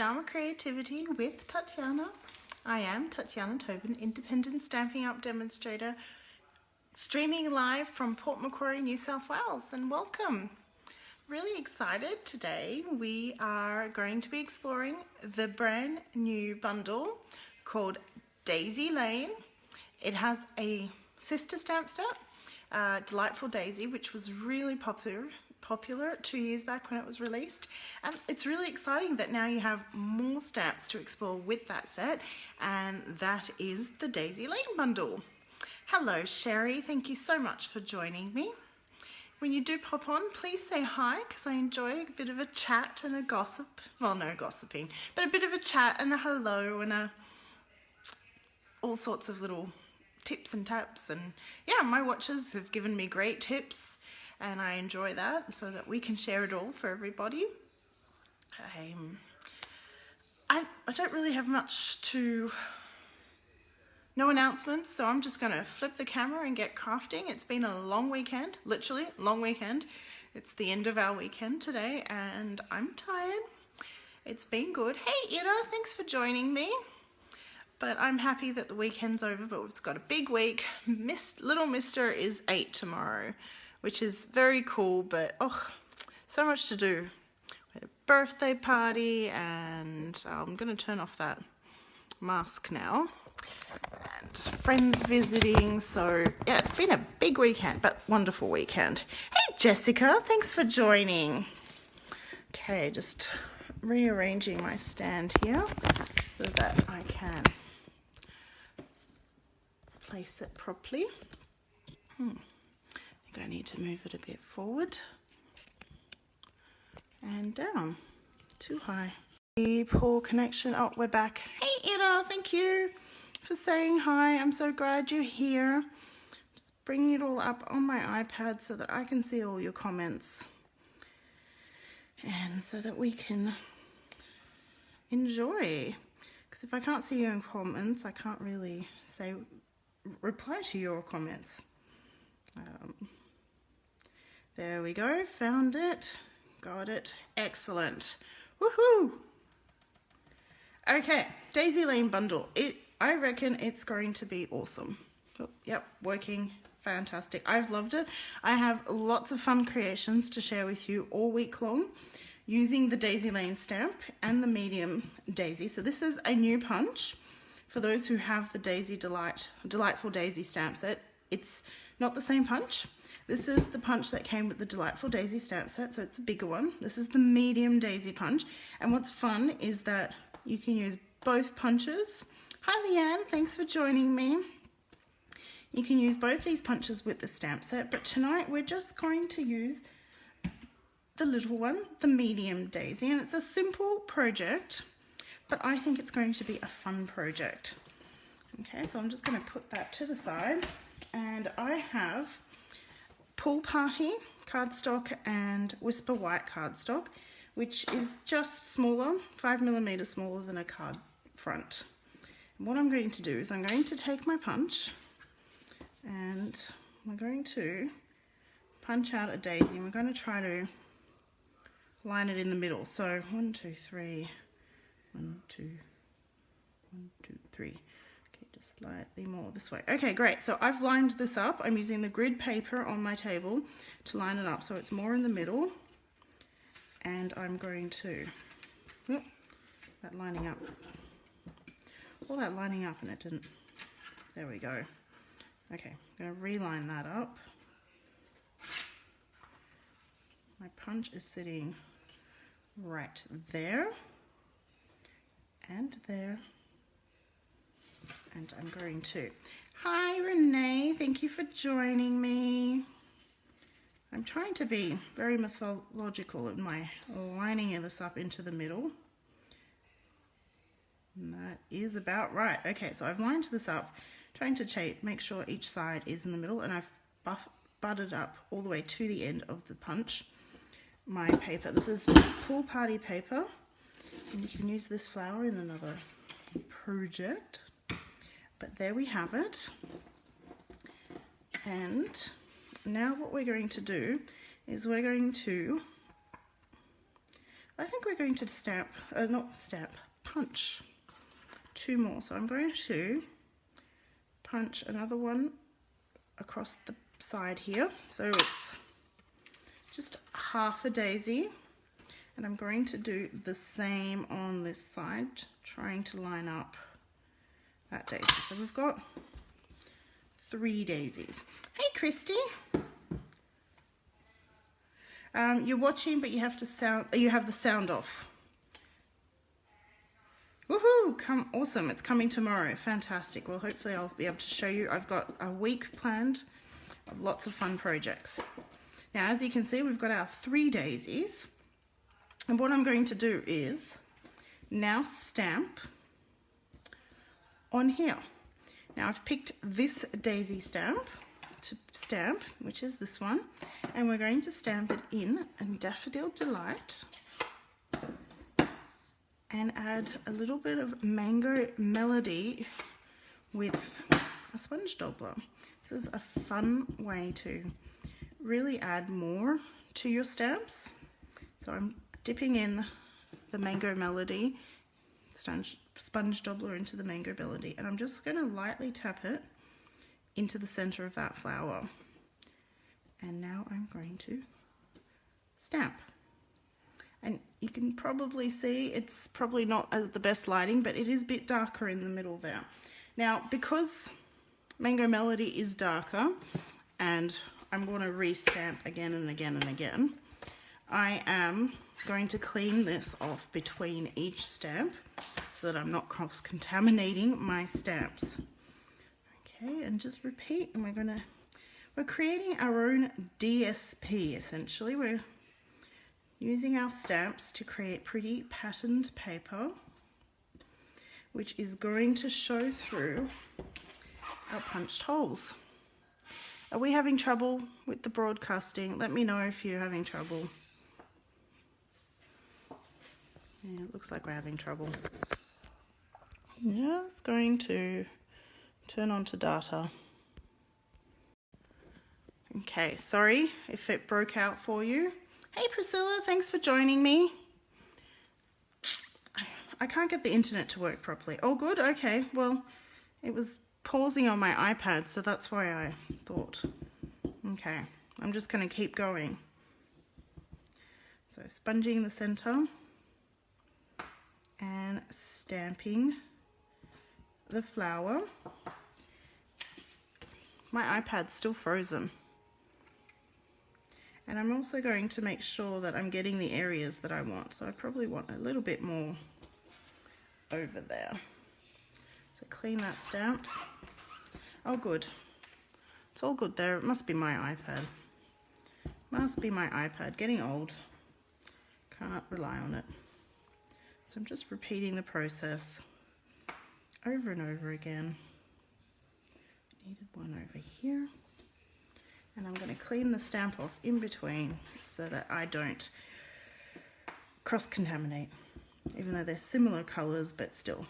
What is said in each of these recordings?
Pajama Creativity with Tatiana. I am Tatiana Tobin, Independent Stampin Up Demonstrator, streaming live from Port Macquarie, New South Wales, and welcome. Really excited today. We are going to be exploring the brand new bundle called Daisy Lane. It has a sister stamp set, Delightful Daisy, which was really popular 2 years back when it was released, and it's really exciting that now you have more stamps to explore with that set, and that is the Daisy Lane bundle. Hello Sherry, thank you so much for joining me. When you do pop on, please say hi, because I enjoy a bit of a chat and a gossip. Well, no gossiping, but a bit of a chat and a hello and all sorts of little tips and taps. And yeah, my watchers have given me great tips and I enjoy that, so that we can share it all for everybody. I don't really have no announcements, so I'm just gonna flip the camera and get crafting. It's been a long weekend, literally long weekend. It's the end of our weekend today and I'm tired. It's been good. Hey Ida, thanks for joining me. But I'm happy that the weekend's over, but we've got a big week. Little Mister is 8 tomorrow, which is very cool, but oh, so much to do. We had a birthday party and I'm gonna turn off that mask now. And friends visiting, so yeah, it's been a big weekend, but wonderful weekend. Hey Jessica, thanks for joining. Okay, just rearranging my stand here so that I can place it properly. I think I need to move it a bit forward and down. Too high. Poor connection. Oh, we're back. Hey Ida, thank you for saying hi. I'm so glad you're here. Just bringing it all up on my iPad so that I can see all your comments and so that we can enjoy. Because if I can't see your comments, I can't really reply to your comments. There we go, found it, got it, excellent, woohoo! Okay, Daisy Lane bundle. I reckon it's going to be awesome. Oh, yep, working fantastic. I've loved it. I have lots of fun creations to share with you all week long using the Daisy Lane stamp and the medium Daisy. So this is a new punch. For those who have the Delightful Daisy stamp set, it's not the same punch. This is the punch that came with the Delightful Daisy stamp set, so it's a bigger one. This is the medium Daisy punch. And what's fun is that you can use both punches. Hi Leanne, thanks for joining me. You can use both these punches with the stamp set, but tonight we're just going to use the little one, the medium Daisy, and it's a simple project, but I think it's going to be a fun project. Okay, so I'm just going to put that to the side, and I have Pool Party cardstock and Whisper White cardstock, which is just smaller, 5mm smaller than a card front. And what I'm going to do is I'm going to take my punch and we're going to punch out a daisy, and we're going to try to line it in the middle. So 1, 2, 3. 1, 2, 1, 2, 3. Okay, just slightly more this way. Okay, great. So I've lined this up. I'm using the grid paper on my table to line it up so it's more in the middle. And I'm going to, that lining up. All that lining up and it didn't. There we go. Okay, I'm going to reline that up. My punch is sitting right there. And there, and I'm going to, hi Renee, thank you for joining me. I'm trying to be very methodical in my lining this up into the middle, and that is about right. Okay, so I've lined this up, trying to make sure each side is in the middle, and I've buttered up all the way to the end of the punch my paper. This is Pool Party paper. And you can use this flower in another project, but there we have it. And now what we're going to do is we're going to I think we're going to stamp, not stamp, punch 2 more. So I'm going to punch another one across the side here. So it's just half a daisy. And I'm going to do the same on this side, trying to line up that daisy. So we've got 3 daisies. Hey, Christy. You're watching, but you have the sound off. Woohoo! Awesome! It's coming tomorrow. Fantastic. Well, hopefully I'll be able to show you. I've got a week planned of lots of fun projects. Now, as you can see, we've got our 3 daisies. And what I'm going to do is now stamp on here. Now I've picked this daisy stamp to stamp, which is this one, and we're going to stamp it in Daffodil Delight and add a little bit of Mango Melody with a sponge doubler. This is a fun way to really add more to your stamps. So I'm dipping in the Mango Melody sponge doubler into the Mango Melody, and I'm just going to lightly tap it into the center of that flower. And now I'm going to stamp. And you can probably see it's probably not the best lighting, but it is a bit darker in the middle there. Now, because Mango Melody is darker, and I'm going to re-stamp again and again and again, I am going to clean this off between each stamp so that I'm not cross-contaminating my stamps. Okay, and just repeat, and we're creating our own DSP essentially. We're using our stamps to create pretty patterned paper, which is going to show through our punched holes. Are we having trouble with the broadcasting? Let me know if you're having trouble. Yeah, it looks like we're having trouble. Just going to turn on to data. Okay, sorry if it broke out for you. Hey Priscilla, thanks for joining me. I can't get the internet to work properly. Oh good, okay. Well, it was pausing on my iPad, so that's why I thought. Okay, I'm just going to keep going. So sponging the center and stamping the flower. My iPad's still frozen. And I'm also going to make sure that I'm getting the areas that I want. So I probably want a little bit more over there. So clean that stamp. Oh good. It's all good there. It must be my iPad. Must be my iPad. Getting old. Can't rely on it. So I'm just repeating the process over and over again. Needed one over here. And I'm going to clean the stamp off in between so that I don't cross-contaminate, even though they're similar colors, but still.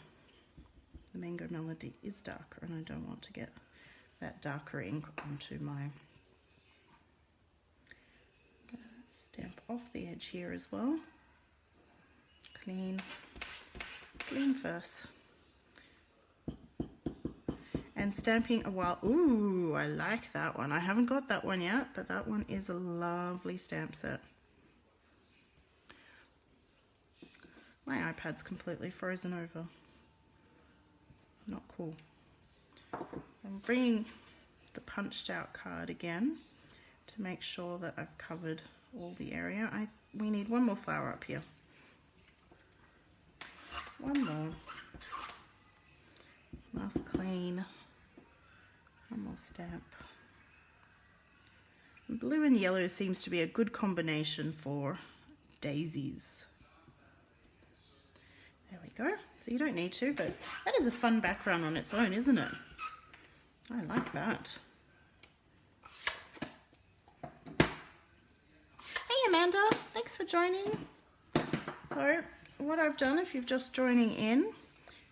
The Mango Melody is darker and I don't want to get that darker ink onto my... Stamp off the edge here as well. Clean first. And stamping a while. Ooh, I like that one. I haven't got that one yet, but that one is a lovely stamp set. My iPad's completely frozen over. Not cool. I'm bringing the punched out card again to make sure that I've covered all the area. We need one more flower up here. One more. Nice clean. One more stamp. Blue and yellow seems to be a good combination for daisies. There we go. So you don't need to, but that is a fun background on its own, isn't it? I like that. Hey Amanda, thanks for joining. So what I've done, if you're just joining in,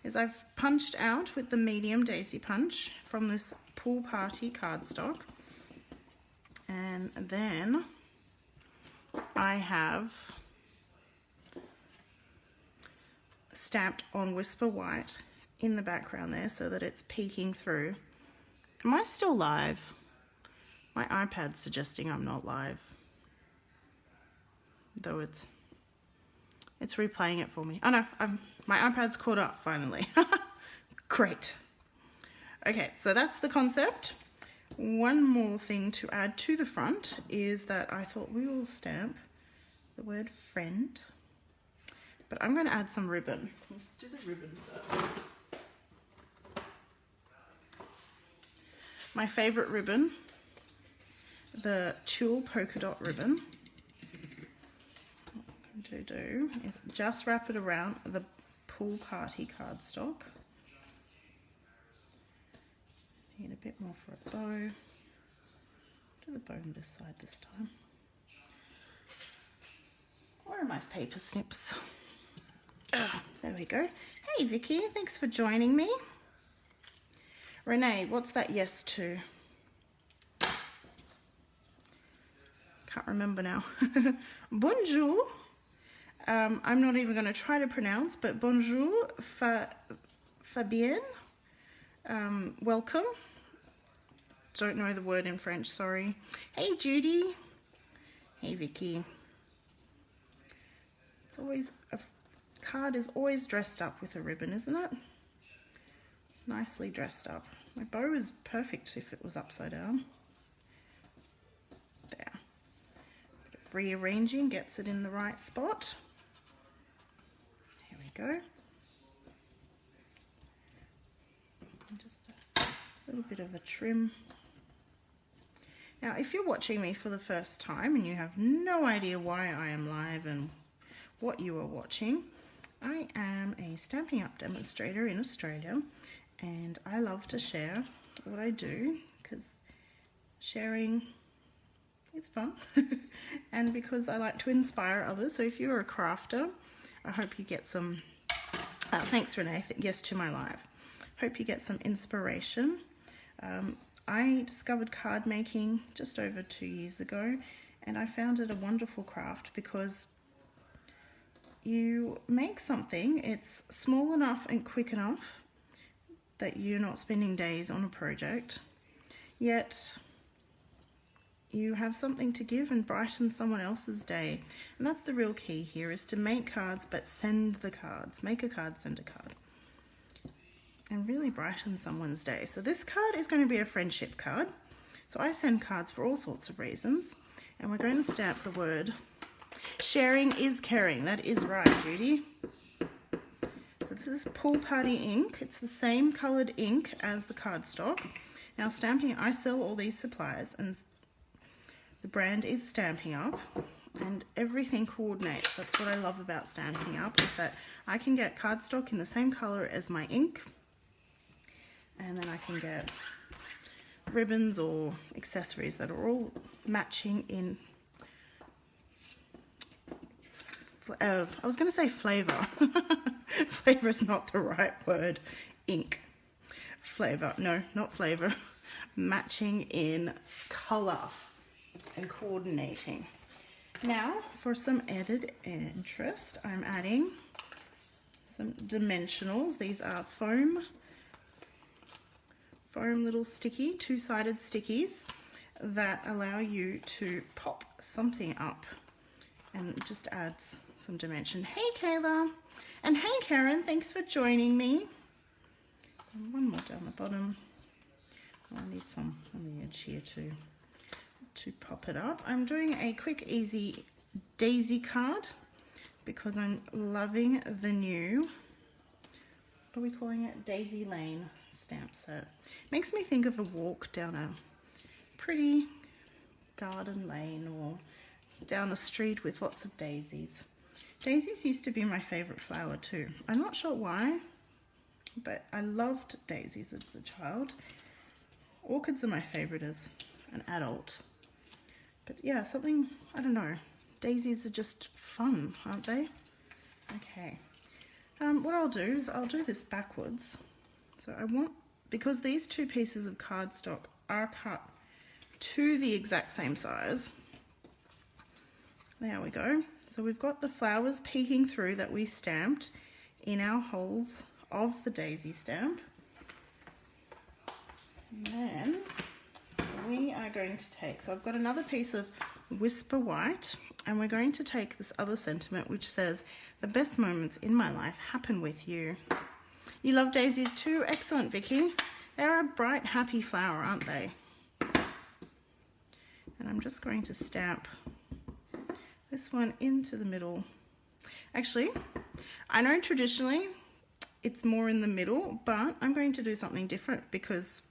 is I've punched out with the medium daisy punch from this Pool Party cardstock, and then I have stamped on Whisper White in the background there so that it's peeking through. Am I still live? My iPad's suggesting I'm not live. Though it's replaying it for me. Oh no, my iPad's caught up finally. Great. Okay, so that's the concept. One more thing to add to the front is that I thought we will stamp the word friend. But I'm going to add some ribbon. Let's do the ribbon first. My favorite ribbon, the tulle polka dot ribbon. What I'm going to do is just wrap it around the pool party cardstock. Need a bit more for a bow. Do the bow on this side this time. Where are my paper snips? Oh, there we go. Hey Vicky, thanks for joining me. Renee, what's that yes to? Can't remember now. Bonjour. I'm not even going to try to pronounce, but bonjour, Fabienne. Welcome. Don't know the word in French, sorry. Hey Judy. Hey Vicky. It's always, a card is always dressed up with a ribbon, isn't it? Nicely dressed up. My bow is perfect if it was upside down. There. Bit of rearranging gets it in the right spot. Here we go. And just a little bit of a trim. Now, if you're watching me for the first time and you have no idea why I am live and what you are watching, I am a Stampin' Up demonstrator in Australia, and I love to share what I do because sharing is fun and because I like to inspire others. So if you're a crafter, I hope you get some, thanks Renee, yes to my live. Hope you get some inspiration. I discovered card making just over 2 years ago, and I found it a wonderful craft because you make something, it's small enough and quick enough that you're not spending days on a project, yet you have something to give and brighten someone else's day. And that's the real key here, is to make cards but send the cards. Make a card, send a card. And really brighten someone's day. So this card is going to be a friendship card. So I send cards for all sorts of reasons. And we're going to stamp the word sharing is caring. That is right, Judy. So this is Pool Party ink. It's the same coloured ink as the cardstock. Now stamping, I sell all these supplies and the brand is Stampin' Up and everything coordinates. That's what I love about Stampin' Up, is that I can get cardstock in the same colour as my ink. And then I can get ribbons or accessories that are all matching in, I was going to say flavour. Flavour is not the right word. Ink. Flavour. No, not flavour. Matching in colour and coordinating. Now, for some added interest, I'm adding some dimensionals. These are foam little sticky, two-sided stickies that allow you to pop something up and it just adds some dimension. Hey Kayla, and hey Karen, thanks for joining me. And one more down the bottom. I need some on the edge here to pop it up. I'm doing a quick easy daisy card because I'm loving the new, what are we calling it, Daisy Lane stamp set. Makes me think of a walk down a pretty garden lane or down a street with lots of daisies. Daisies used to be my favorite flower too. I'm not sure why, but I loved daisies as a child. Orchids are my favorite as an adult. But yeah, something, I don't know. Daisies are just fun, aren't they? Okay. What I'll do is I'll do this backwards. So I want, because these two pieces of cardstock are cut to the exact same size. There we go. So we've got the flowers peeking through that we stamped in our holes of the daisy stamp. And then we are going to take, so I've got another piece of Whisper White, and we're going to take this other sentiment which says, the best moments in my life happen with you. You love daisies too? Excellent, Vicky. They're a bright, happy flower, aren't they? And I'm just going to stamp this one into the middle. Actually, I know traditionally it's more in the middle, but I'm going to do something different because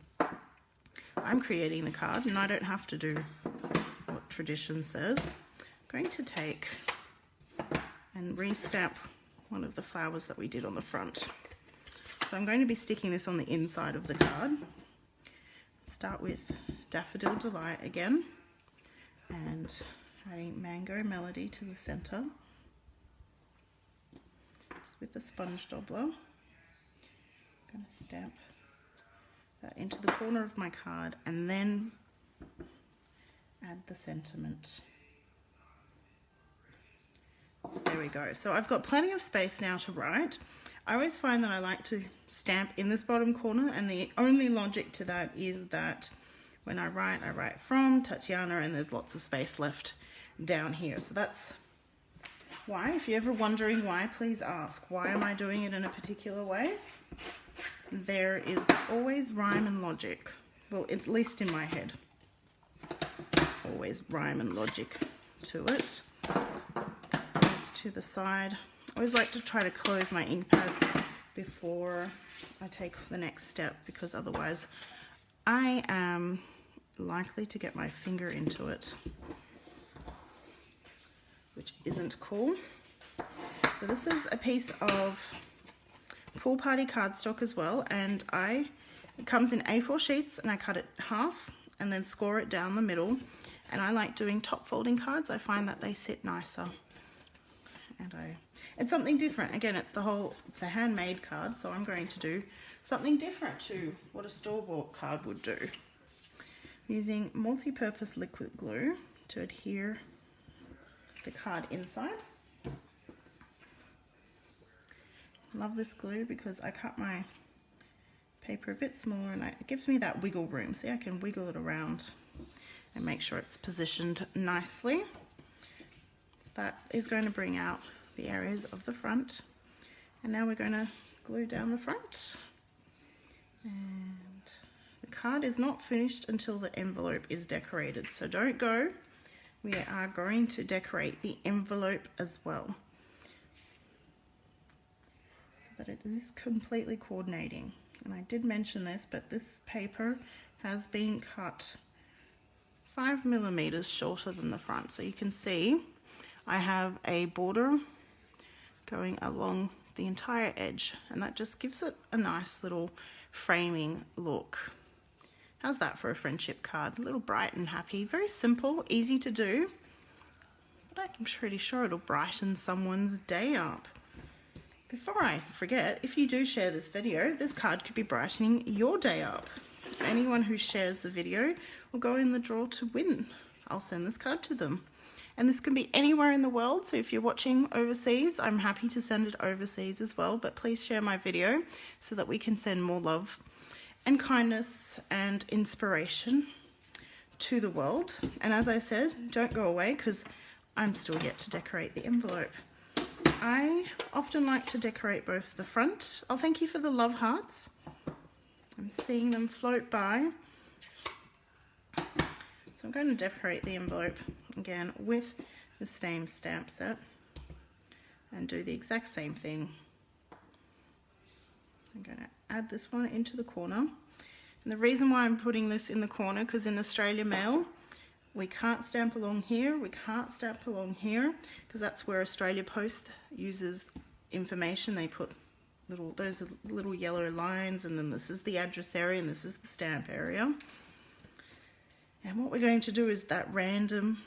I'm creating the card and I don't have to do what tradition says. I'm going to take and re-stamp one of the flowers that we did on the front. So I'm going to be sticking this on the inside of the card. Start with Daffodil Delight again and adding Mango Melody to the center. Just with the sponge doubler. I'm going to stamp that into the corner of my card and then add the sentiment. There we go. So I've got plenty of space now to write. I always find that I like to stamp in this bottom corner, and the only logic to that is that when I write from Tatiana, and there's lots of space left down here. So that's why. If you're ever wondering why, please ask. Why am I doing it in a particular way? There is always rhyme and logic. Well, at least in my head. Always rhyme and logic to it. Goes to the side. I always like to try to close my ink pads before I take the next step, because otherwise I am likely to get my finger into it, which isn't cool. So this is a piece of Pool Party cardstock as well, and it comes in A4 sheets, and I cut it half and then score it down the middle. And I like doing top folding cards. I find that they sit nicer, and it's something different. Again, it's a handmade card, so I'm going to do something different to what a store-bought card would do. I'm using multi-purpose liquid glue to adhere the card inside. Love this glue because I cut my paper a bit smaller, and it gives me that wiggle room. See, I can wiggle it around and make sure it's positioned nicely. So that is going to bring out the areas of the front. And now we're going to glue down the front. And the card is not finished until the envelope is decorated. So don't go. We are going to decorate the envelope as well, so that it is completely coordinating. And I did mention this, but this paper has been cut 5 millimeters shorter than the front. So you can see I have a border going along the entire edge, and that just gives it a nice little framing look. How's that for a friendship card? A little bright and happy, very simple, easy to do, but I'm pretty sure it'll brighten someone's day up. Before I forget, if you do share this video, this card could be brightening your day up. Anyone who shares the video will go in the draw to win. I'll send this card to them. And this can be anywhere in the world, so if you're watching overseas, I'm happy to send it overseas as well, but please share my video so that we can send more love and kindness and inspiration to the world. And as I said, don't go away, because I'm still yet to decorate the envelope. I often like to decorate both the front. Oh, thank you for the love hearts. I'm seeing them float by. So I'm going to decorate the envelope again with the same stamp set and do the exact same thing. I'm going to add this one into the corner. And the reason why I'm putting this in the corner, because in Australia Mail, we can't stamp along here, we can't stamp along here, because that's where Australia Post uses information. They put those are little yellow lines, and then this is the address area and this is the stamp area. And what we're going to do is that random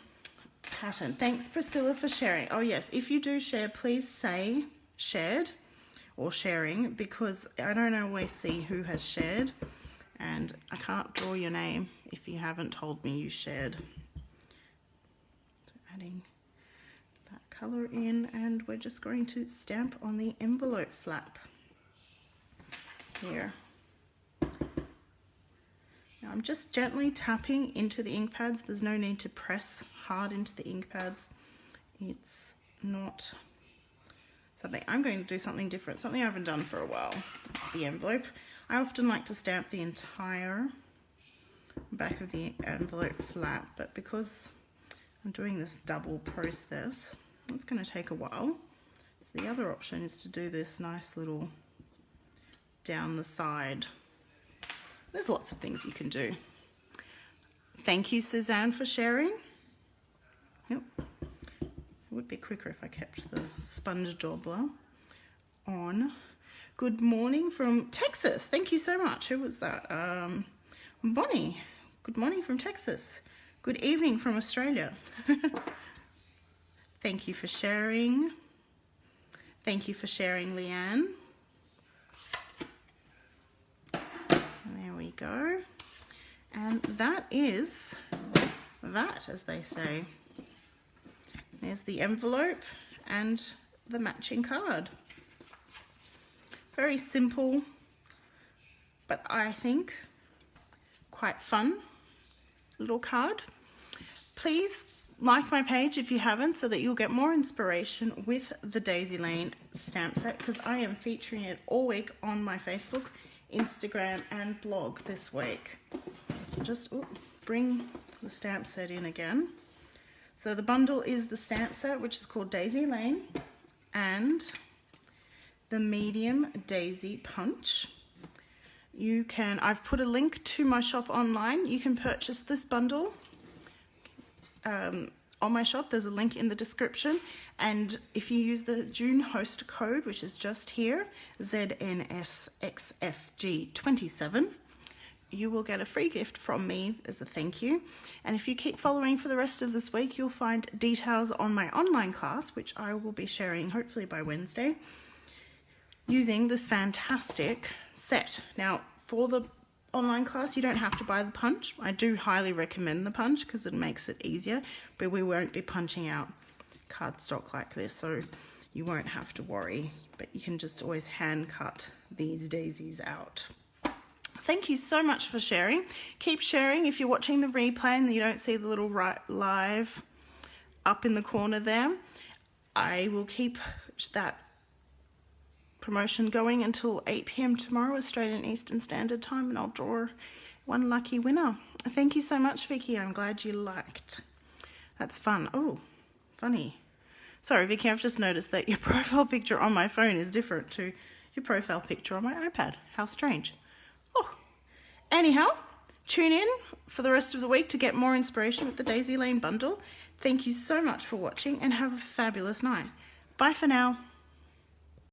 pattern. Thanks, Priscilla, for sharing. Oh yes, if you do share, please say shared or sharing, because I don't always see who has shared, and I can't draw your name if you haven't told me you shared. So adding that color in, and we're just going to stamp on the envelope flap here. Now I'm just gently tapping into the ink pads. There's no need to press hard into the ink pads. It's not something, I'm going to do something different, something I haven't done for a while. The envelope. I often like to stamp the entire back of the envelope flap, but because I'm doing this double process, it's going to take a while. So the other option is to do this nice little down the side. There's lots of things you can do. Thank you, Suzanne, for sharing. Yep. It would be quicker if I kept the sponge daubler on. Good morning from Texas. Thank you so much. Who was that? Bonnie. Good morning from Texas. Good evening from Australia. Thank you for sharing. Thank you for sharing, Leanne. There we go. And that is that, as they say. There's the envelope and the matching card. Very simple, but I think quite fun little card. Please like my page if you haven't, so that you'll get more inspiration with the Daisy Lane stamp set, because I am featuring it all week on my Facebook, Instagram and blog this week. Just bring the stamp set in again. So the bundle is the stamp set, which is called Daisy Lane, and the medium Daisy Punch. You can, I've put a link to my shop online. You can purchase this bundle on my shop. There's a link in the description. And if you use the June host code, which is just here, ZNSXFG27, you will get a free gift from me as a thank you. And if you keep following for the rest of this week, you'll find details on my online class, which I will be sharing hopefully by Wednesday, using this fantastic set. Now, for the online class, you don't have to buy the punch. I do highly recommend the punch because it makes it easier, but we won't be punching out cardstock like this, so you won't have to worry, but you can just always hand cut these daisies out. Thank you so much for sharing. Keep sharing. If you're watching the replay and you don't see the little live up in the corner there, I will keep that promotion going until 8 p.m. tomorrow, Australian Eastern Standard Time, and I'll draw one lucky winner. Thank you so much, Vicky. I'm glad you liked. That's fun. Oh, funny. Sorry, Vicky, I've just noticed that your profile picture on my phone is different to your profile picture on my iPad. How strange. Oh, anyhow, tune in for the rest of the week to get more inspiration with the Daisy Lane bundle. Thank you so much for watching and have a fabulous night. Bye for now.